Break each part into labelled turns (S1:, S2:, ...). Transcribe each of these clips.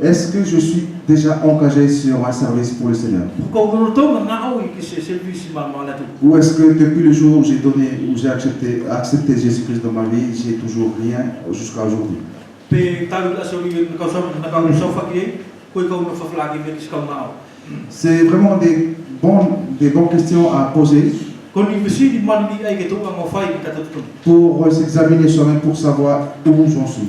S1: Est-ce que je suis déjà engagé sur un service pour le Seigneur? Ou est-ce que depuis le jour où j'ai donné, où j'ai accepté Jésus-Christ dans ma vie, j'ai toujours rien jusqu'à aujourd'hui? C'est vraiment des bonnes questions à poser pour s'examiner soi-même, pour savoir où j'en suis.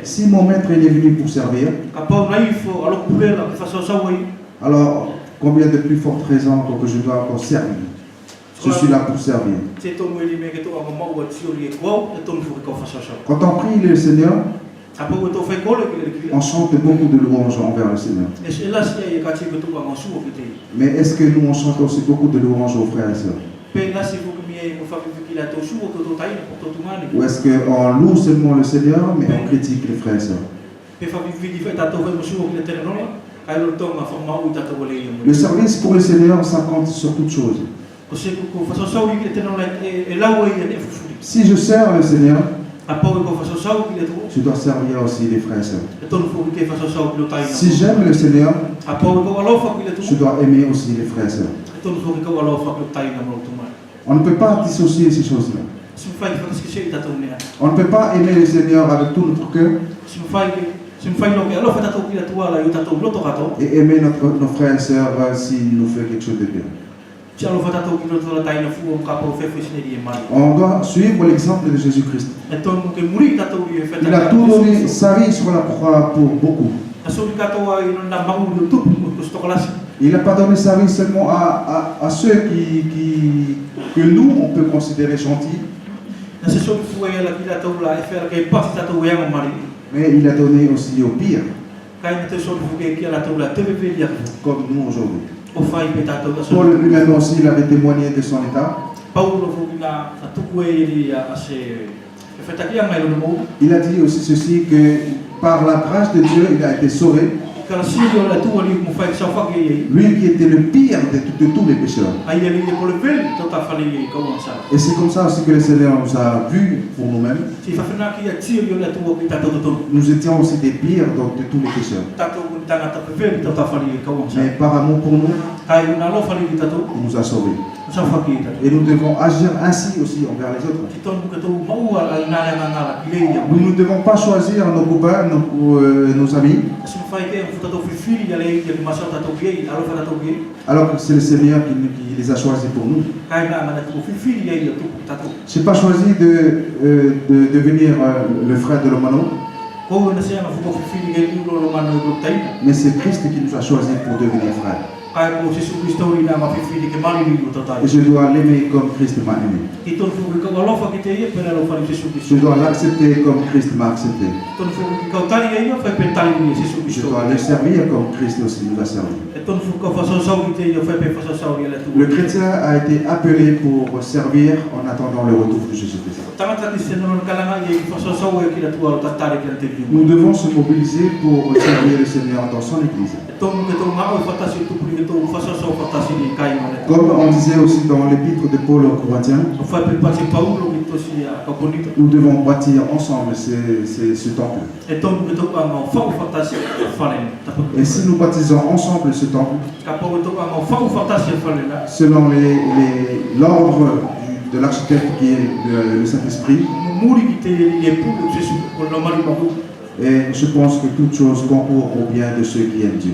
S1: Si mon maître est venu pour servir, alors combien de plus fortes raisons que je dois encore servir? Je suis là pour servir. Quand on prie le Seigneur, on chante beaucoup de louanges envers le Seigneur. Mais est-ce que nous on chante aussi beaucoup de louanges aux frères et sœurs? Ou est-ce qu'on loue seulement le Seigneur, mais on critique les frères et sœurs? Le service pour le Seigneur, ça compte sur toute chose. Si je sers le Seigneur, je dois servir aussi les frères et sœurs. Si j'aime le Seigneur, je dois aimer aussi les frères et sœurs. On ne peut pas dissocier ces choses-là. On ne peut pas aimer le Seigneur avec tout notre cœur et aimer nos frères et sœurs s'ils nous font quelque chose de bien. On doit suivre l'exemple de Jésus-Christ. Il a tout donné sa vie sur la croix pour beaucoup. Il n'a pas donné sa vie seulement à ceux que nous, on peut considérer gentils. Mais il a donné aussi aux pires. Comme nous aujourd'hui. Paul lui-même aussi, il avait témoigné de son état. Il a dit aussi ceci, que par la grâce de Dieu, il a été sauvé. Lui qui était le pire de tous les pécheurs. Et c'est comme ça aussi que le Seigneur nous a vus pour nous-mêmes. Nous étions aussi des pires de tous les pécheurs. Mais par amour pour nous, il nous a sauvés. Et nous devons agir ainsi aussi envers les autres. Nous ne devons pas choisir nos copains, nos amis, alors que c'est le Seigneur qui les a choisis pour nous. Je n'ai pas choisi de devenir le frère de Romano, mais c'est Christ qui nous a choisis pour devenir frère. Et je dois l'aimer comme Christ m'a aimé. Je dois l'accepter comme Christ m'a accepté. Je dois le servir comme Christ aussi nous a servi. Le chrétien a été appelé pour servir en attendant le retour de Jésus-Christ. Nous devons se mobiliser pour servir le Seigneur dans son Église. Comme on disait aussi dans l'épître de Paul aux Corinthiens, nous devons bâtir ensemble ce temple. Et si nous bâtissons ensemble ce temple, selon l'ordre de l'architecte qui est le Saint-Esprit, et je pense que toute chose concourt au bien de ceux qui aiment Dieu.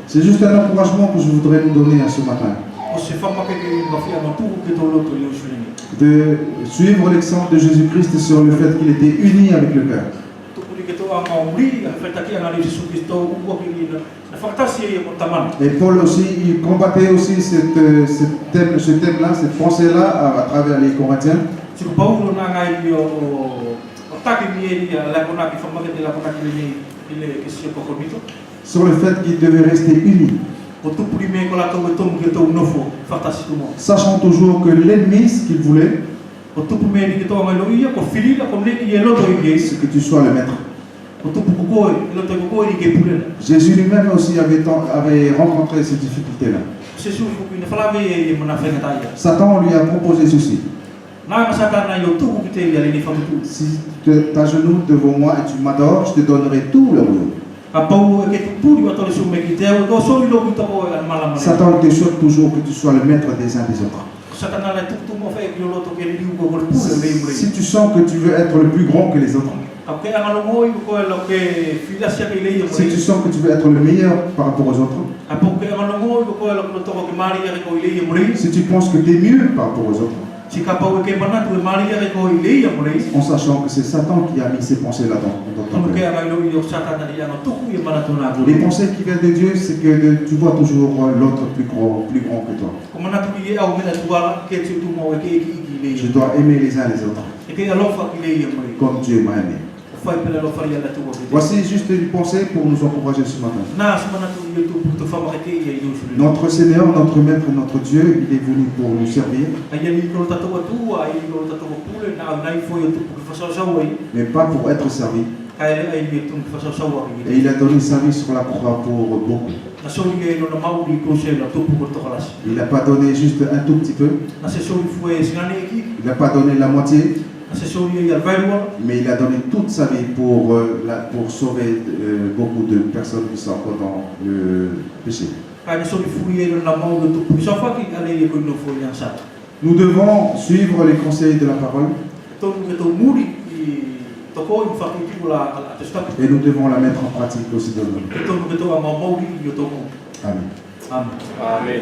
S1: C'est juste un encouragement que je voudrais nous donner à ce matin. De suivre l'exemple de Jésus-Christ sur le fait qu'il était uni avec le cœur. Et Paul aussi, il combattait aussi ce thème-là, cette pensée-là à travers les Corinthiens. Sur le fait qu'il devait rester unis. Sachant toujours que l'ennemi, ce qu'il voulait, c'est que tu sois le maître. Jésus lui-même aussi avait rencontré ces difficultés-là. Satan lui a proposé ceci. Si tu t'agenouilles devant moi et tu m'adores, je te donnerai tout le royaume. Satan te souhaite toujours que tu sois le maître des uns des autres. Si tu sens que tu veux être le plus grand que les autres, si tu sens que tu veux être le meilleur par rapport aux autres, si tu penses que tu es mieux par rapport aux autres, en sachant que c'est Satan qui a mis ces pensées là-dedans. Les pensées qui viennent de Dieu, c'est que tu vois toujours l'autre plus grand que toi. Je dois aimer les uns les autres comme Dieu m'a aimé. Voici juste une pensée pour nous encourager ce matin. Notre Seigneur, notre Maître, notre Dieu, il est venu pour nous servir. Mais pas pour être servi. Et il a donné sa vie sur la croix pour beaucoup. Il n'a pas donné juste un tout petit peu. Il n'a pas donné la moitié. Mais il a donné toute sa vie pour sauver beaucoup de personnes qui sont encore dans le péché. Nous devons suivre les conseils de la parole. Et nous devons la mettre en pratique aussi de nous. Amen.
S2: Amen.